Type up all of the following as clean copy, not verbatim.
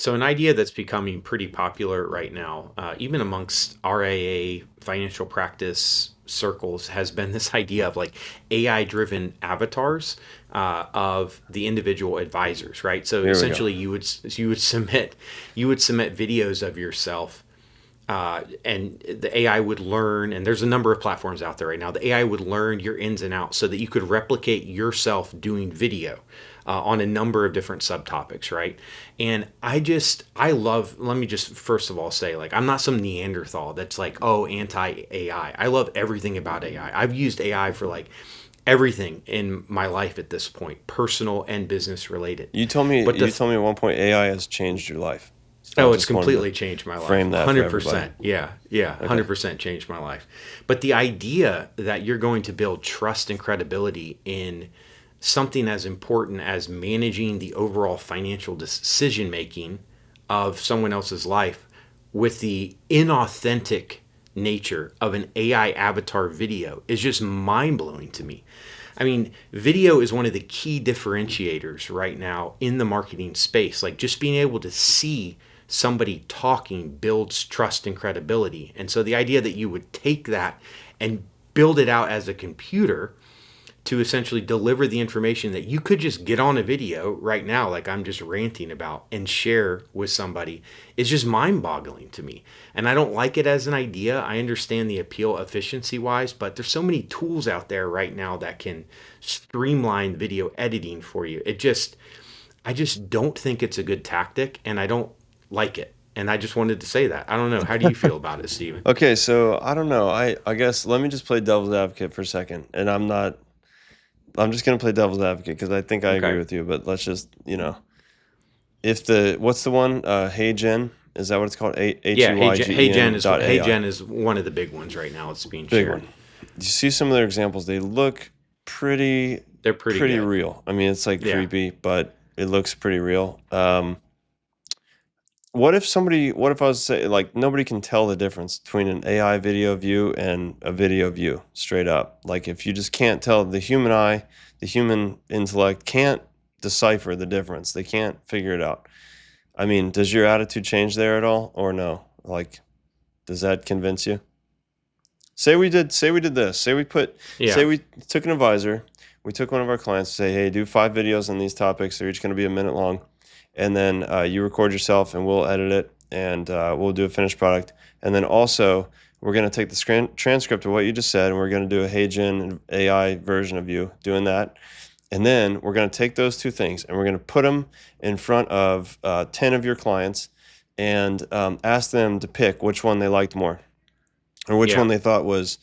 So, an idea that's becoming pretty popular right now, even amongst RAA financial practice circles, has been this idea of like AI driven avatars of the individual advisors, right? So Here we go. essentially, you would submit videos of yourself, and the AI would learn, and there's a number of platforms out there right now. The AI would learn your ins and outs so that you could replicate yourself doing video on a number of different subtopics, right? And I love, let me just first of all say, like, I'm not some Neanderthal that's like, oh, anti AI. I love everything about AI. I've used AI for like everything in my life at this point, personal and business related. You told me But you the told me at one point AI has changed your life. So I Oh, it's just wanted to completely changed my life. frame that for everybody. 100%. Yeah. Yeah. Okay. 100% changed my life. But the idea that you're going to build trust and credibility in something as important as managing the overall financial decision making of someone else's life with the inauthentic nature of an AI avatar video is just mind blowing to me. I mean, video is one of the key differentiators right now in the marketing space. Like, just being able to see somebody talking builds trust and credibility. And so the idea that you would take that and build it out as a computer to essentially deliver the information that you could just get on a video right now, like I'm just ranting about, and share with somebody is just mind boggling to me. And I don't like it as an idea. I understand the appeal efficiency wise, but there's so many tools out there right now that can streamline video editing for you. I just don't think it's a good tactic, and I don't like it. And I just wanted to say that. I don't know. How do you feel about it, Steven? Okay, so I don't know. I guess let me just play devil's advocate for a second. And I'm just gonna play devil's advocate because I think I agree Okay. with you, but let's just, if the what's the one? Hey Gen, is that what it's called? Yeah, HeyGen dot Hey AI. Gen is one of the big ones right now. It's being Big one. shared. You see some of their examples, they look pretty They're pretty pretty good. real. I mean, it's like Yeah. creepy, but it looks pretty real. What if I was to say, like, nobody can tell the difference between an AI video view and a video view straight up? Like, if you just can't tell, the human eye, the human intellect can't decipher the difference. They can't figure it out. I mean, does your attitude change there at all or no? Like, does that convince you? Say we did this. Say Yeah. we took an advisor, we took one of our clients, say, hey, do 5 videos on these topics. They're each going to be a minute long, and then you record yourself, and we'll edit it, and we'll do a finished product. And then also, we're going to take the transcript of what you just said, and we're going to do a HeyGen AI version of you doing that. And then we're going to take those two things, and we're going to put them in front of 10 of your clients, and ask them to pick which one they liked more, or Yeah. which one they thought was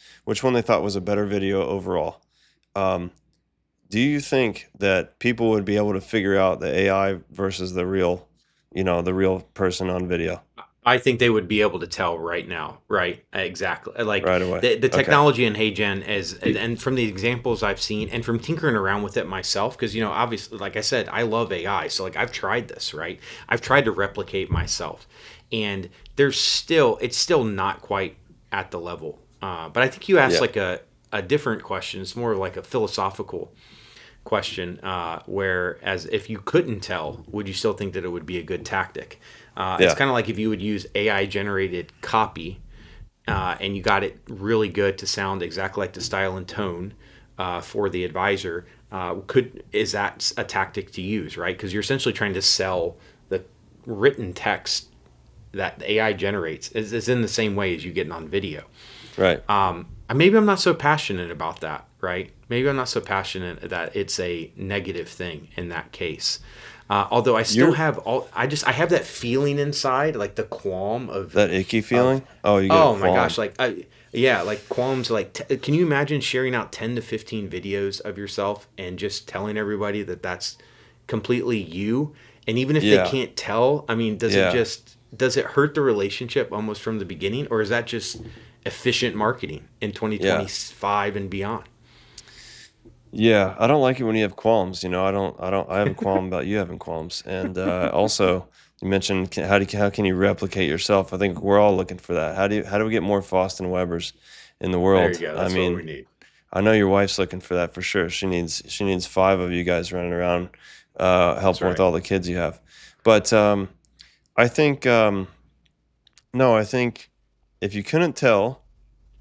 a better video overall. Um, do you think that people would be able to figure out the AI versus the real person on video I think they would be able to tell right now. Right. Exactly. Like right away? the Okay. technology in HeyGen is, and from the examples I've seen and from tinkering around with it myself, because, obviously, like I said, I love AI. So, like, I've tried this, right? I've tried to replicate myself. And it's still not quite at the level. But I think you asked Yeah. like a different question. It's more like a philosophical question, whereas if you couldn't tell, would you still think that it would be a good tactic? It's Yeah. kind of like if you would use AI generated copy, and you got it really good to sound exactly like the style and tone for the advisor. Could Is that a tactic to use, right? Because you're essentially trying to sell the written text that the AI generates is in the same way as you getting on video. Right. Maybe I'm not so passionate about that, right? Maybe I'm not so passionate that it's a negative thing in that case. Although I still You're have I have that feeling inside, like the qualm that icky of, feeling. Oh, you get a oh my gosh, qualm. like yeah, like qualms. Like, can you imagine sharing out 10 to 15 videos of yourself and just telling everybody that that's completely you? And even if they Yeah. can't tell, I mean, Yeah. does it hurt the relationship almost from the beginning, or is that just efficient marketing in Yeah. 2025 and beyond? Yeah, I don't like it when you have qualms. I have a qualm about you having qualms. And also, you mentioned how can you replicate yourself? I think we're all looking for that. How do we get more Faustin Webers in the There you world? go. I That's what we mean, need. I know your wife's looking for that for sure. She needs 5 of you guys running around, That's helping with right. all the kids you have. But I think no, I think if you couldn't tell,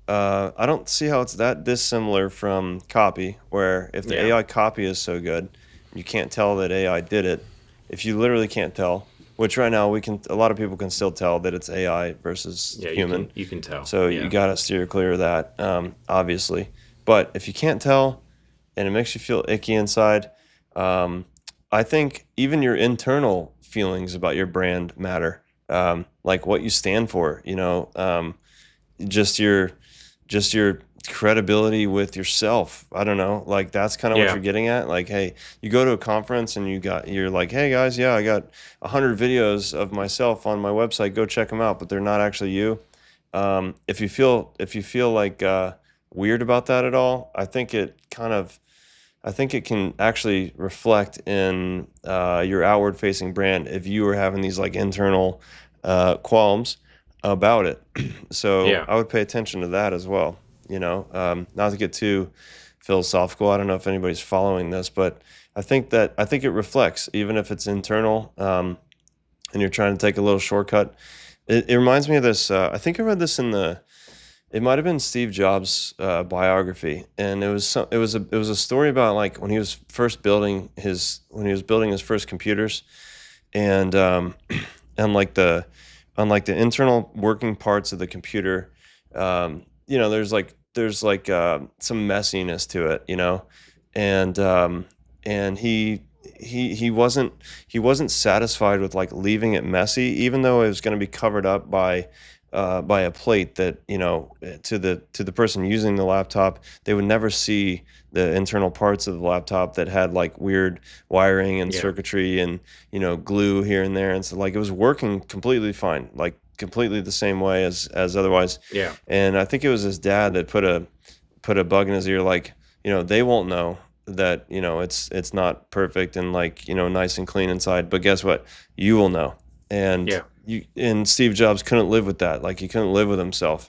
I don't see how it's that dissimilar from copy, where if the Yeah. AI copy is so good, you can't tell that AI did it. If you literally can't tell, which right now a lot of people can still tell that it's AI versus Yeah, human. you can tell. So you Yeah. got to steer clear of that, obviously. But if you can't tell and it makes you feel icky inside, um, I think even your internal feelings about your brand matter, like what you stand for. Just your just your credibility with yourself. I don't know. Like that's kind of what Yeah. you're getting at. Like, hey, you go to a conference and you're like, hey guys, yeah, I got 100 videos of myself on my website. Go check them out, but they're not actually you. If you feel like weird about that at all, I think it can actually reflect in your outward facing brand if you are having these like internal qualms about it. So Yeah. I would pay attention to that as well. Not to get too philosophical. I don't know if anybody's following this, but I think it reflects, even if it's internal, and you're trying to take a little shortcut. It reminds me of this. I think I read this in the it might have been Steve Jobs' biography, and it was a story about like when he was building his first computers, and and like the internal working parts of the computer, there's like some messiness to it, and he wasn't satisfied with like leaving it messy, even though it was going to be covered up by a plate that to the person using the laptop, they would never see the internal parts of the laptop that had like weird wiring and Yeah. circuitry and glue here and there, and so like it was working completely fine, like completely the same way as otherwise. Yeah. And I think it was his dad that put a bug in his ear, like, they won't know that it's not perfect and like nice and clean inside, but guess what, you will know. And Yeah. Steve Jobs couldn't live with that. Like he couldn't live with himself.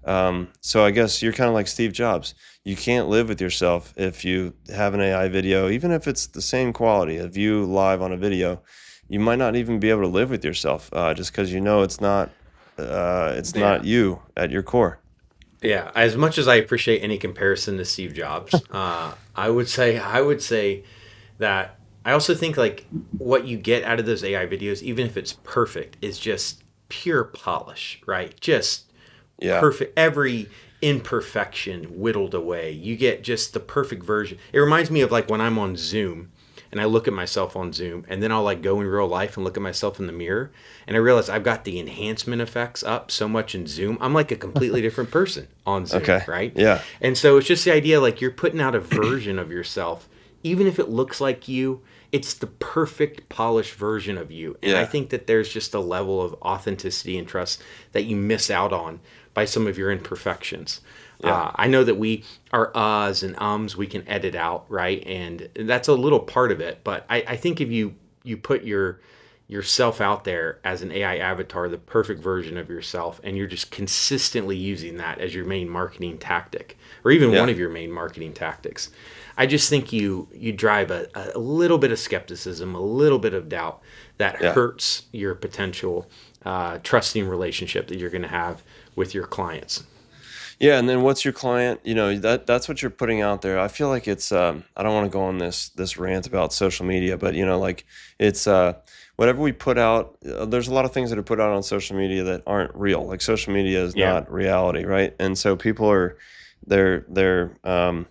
So I guess you're kind of like Steve Jobs. You can't live with yourself if you have an AI video, even if it's the same quality of you live on a video. You might not even be able to live with yourself, just because it's Yeah. not you at your core. Yeah, as much as I appreciate any comparison to Steve Jobs, I would say that I also think like what you get out of those AI videos, even if it's perfect, is just pure polish, right? Just Yeah. perfect, every imperfection whittled away. You get just the perfect version. It reminds me of like when I'm on Zoom and I look at myself on Zoom, and then I'll like go in real life and look at myself in the mirror, and I realize I've got the enhancement effects up so much in Zoom. I'm like a completely different person on Zoom, Okay. right? Yeah. And so it's just the idea like you're putting out a version of yourself, even if it looks like you, it's the perfect polished version of you. And I Yeah. think that there's just a level of authenticity and trust that you miss out on by some of your imperfections. Yeah. I know that our uhs and ums we can edit out, right? And that's a little part of it. But I think if you put yourself out there as an AI avatar, the perfect version of yourself, and you're just consistently using that as your main marketing tactic, or even one Yeah. of your main marketing tactics, I just think you drive a little bit of skepticism, a little bit of doubt that Yeah. hurts your potential trusting relationship that you're going to have with your clients. Yeah, and then what's your client? That's what you're putting out there. I feel like it's I don't want to go on this rant about social media, but like it's whatever we put out, there's a lot of things that are put out on social media that aren't real. Like social media is Yeah, not reality, right? And so people are they're they're um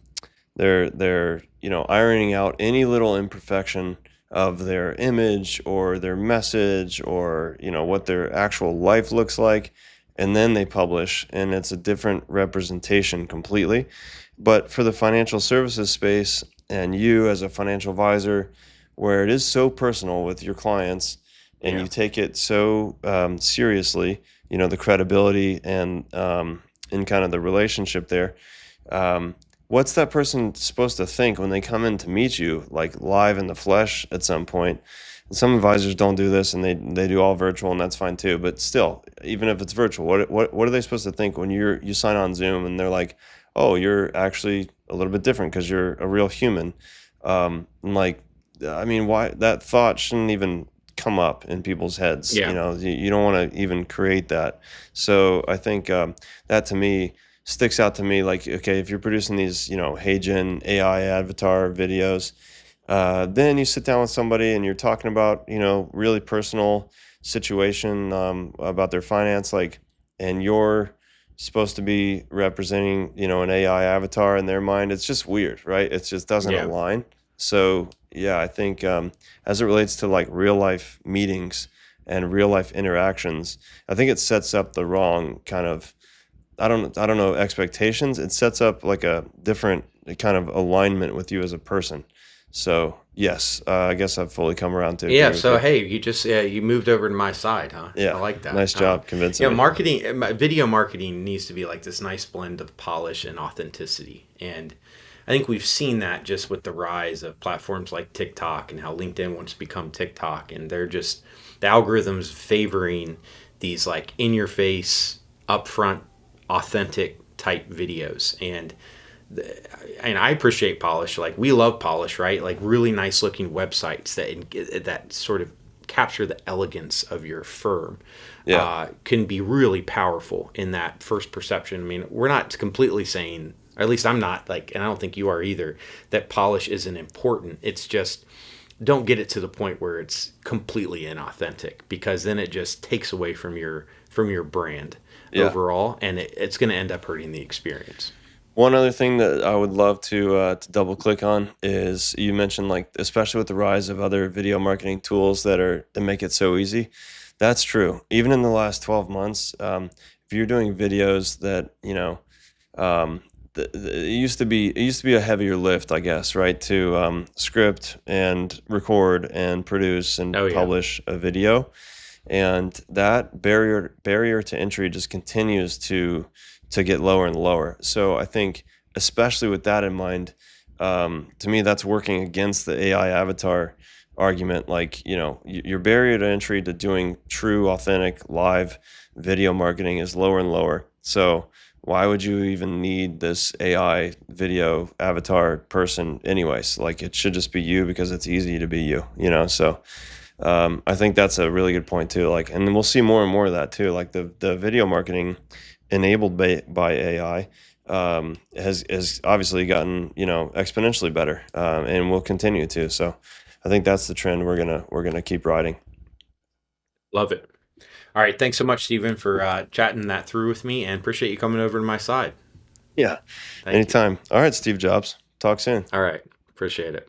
they're ironing out any little imperfection of their image or their message or what their actual life looks like, and then they publish, and it's a different representation completely. But for the financial services space, and you as a financial advisor, where it is so personal with your clients, and yeah, you take it so seriously, the credibility and kind of the relationship there, um, what's that person supposed to think when they come in to meet you, like live in the flesh at some point? And some advisors don't do this, and they do all virtual, and that's fine too. But still, even if it's virtual, what are they supposed to think when you sign on Zoom and they're like, "Oh, you're actually a little bit different because you're a real human." And like, I mean, why that thought shouldn't even come up in people's heads. Yeah. You don't want to even create that. So I think that to me sticks out to me. Like, okay, if you're producing these, HeyGen AI avatar videos, then you sit down with somebody and you're talking about, really personal situation about their finance, like, and you're supposed to be representing, an AI avatar in their mind. It's just weird, right? It just doesn't Yeah. align. So yeah, I think as it relates to like real life meetings and real life interactions, I think it sets up the wrong kind of I don't know expectations. It sets up like a different kind of alignment with you as a person. So yes, I guess I've fully come around to Yeah, agree with so you. hey, you just you moved over to my side, huh? I Yeah, like that. nice job convincing me. Marketing, video marketing needs to be like this nice blend of polish and authenticity. And I think we've seen that just with the rise of platforms like TikTok and how LinkedIn wants to become TikTok, and they're just the algorithms favoring these like in your face, upfront, authentic type videos. And I appreciate polish. Like we love polish, right? Like really nice looking websites that sort of capture the elegance of your firm Yeah, can be really powerful in that first perception. I mean, we're not completely saying, or at least I'm not like, and I don't think you are either, that polish isn't important. It's just don't get it to the point where it's completely inauthentic because then it just takes away from your brand yeah. overall, and it's going to end up hurting the experience. One other thing that I would love to double click on is you mentioned like especially with the rise of other video marketing tools that make it so easy. That's true. Even in the last 12 months, if you're doing videos that um, it used to be a heavier lift, I guess, right? To script and record and produce and Oh yeah. publish a video, and that barrier to entry just continues to get lower and lower. So I think, especially with that in mind, to me that's working against the AI avatar argument. Like, your barrier to entry to doing true, authentic, live video marketing is lower and lower. So why would you even need this AI video avatar person anyways? Like, it should just be you because it's easy to be you. So I think that's a really good point too. Like, and then we'll see more and more of that too. Like the video marketing enabled by AI has obviously gotten exponentially better, and will continue to. So I think that's the trend we're gonna keep riding. Love it. All right. Thanks so much, Stephen, for chatting that through with me, and appreciate you coming over to my side. Yeah, Thank you. anytime. All right, Steve Jobs. Talk soon. All right. Appreciate it.